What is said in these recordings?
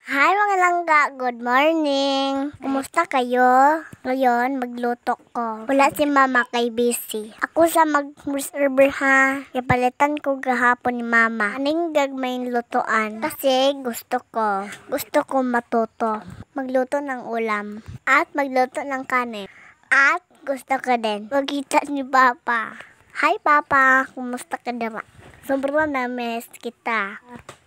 Hi mga langga, good morning. Kumusta kayo? Ngayon, magluto ko. Wala si mama kay busy. Ako sa mag-reserve ha. Ipalitan ko gahapon ni mama. Aning gagmay lutoan. Kasi gusto ko matuto. Magluto ng ulam. At magluto ng kanin. At gusto ko din magkita ni Papa. Hi Papa, kumusta ka dira? Sobrang na-miss kita.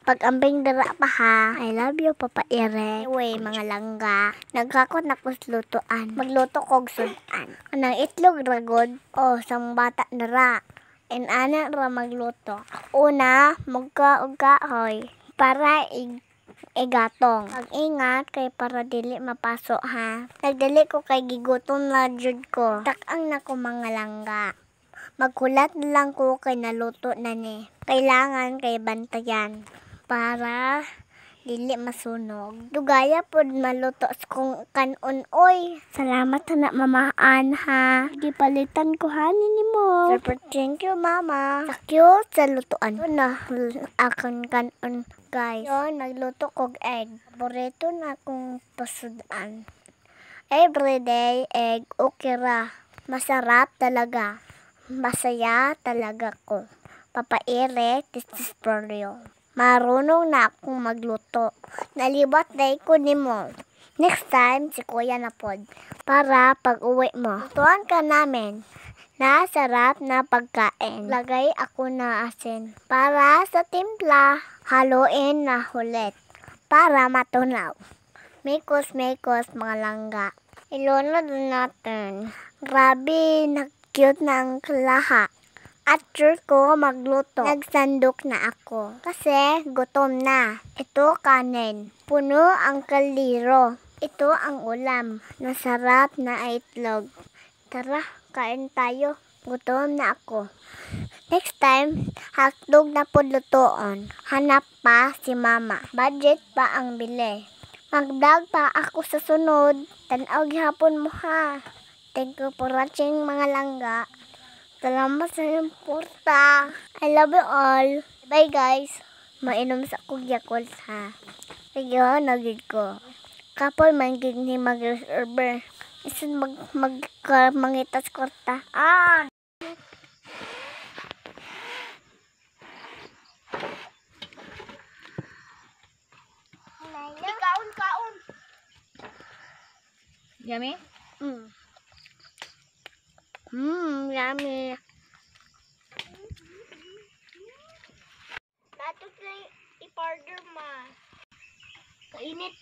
Pag-ambing dara pa ha. I love you, Papa Ere. Anyway, mga langga, nagkakot na ko sa lutoan. Magluto kog sudan. Anang itlog ragod o sang bata dara. Ana ra magluto. Una, magka-uga hoy para igatong. Pag-ingat kay para dili mapaso ha. Nagdali ko kay gigutom na jud ko. Tak-ang na ko mga langga. Magkulat lang ko kay naluto na ni. Kailangan kay bantayan para dili masunog. Dugaya pod maluto kung kanon oy. Salamat na mamaan ha. Gipalitan ko hanin nimo. Super thank you mama. Sa cute sa lutoan. Na akong kanon guys. Yon nagluto kog egg. Paborito na akong pasudan. Everyday egg okay ra. Masarap talaga. Masaya talaga ko. Papa Ere, this for you. Marunong na akong magluto. Nalibat day ko nimo. Next time, si Kuya na pod. Para pag uwi mo. Lutuan ka namin. Nasarap na pagkain. Lagay ako na asin. Para sa timpla, haluin na hulit. Para matunaw. Mekos mga langga. Ilunod natin. Grabe, cute ng lahat. At sure ko magluto. Nagsandok na ako. Kasi gutom na. Ito kanin. Puno ang kaldero. Ito ang ulam. Nasarap na itlog. Tara, kain tayo. Gutom na ako. Next time, hotdog na po lutoon. Hanap pa si mama. Budget pa ang bili. Magdag pa ako sa sunod. Tanaw gihapon mo ha. Thank you for watching mga langga. Salamat sa importa. I love you all. Bye guys. Mainom sa kong Yakult ha. Kaya nagig ko. Kapol manggig ni mag-reserve. Isun mangitas korta. Kaon. Yummy? Yummy. Datot na i-order ma. Kainit.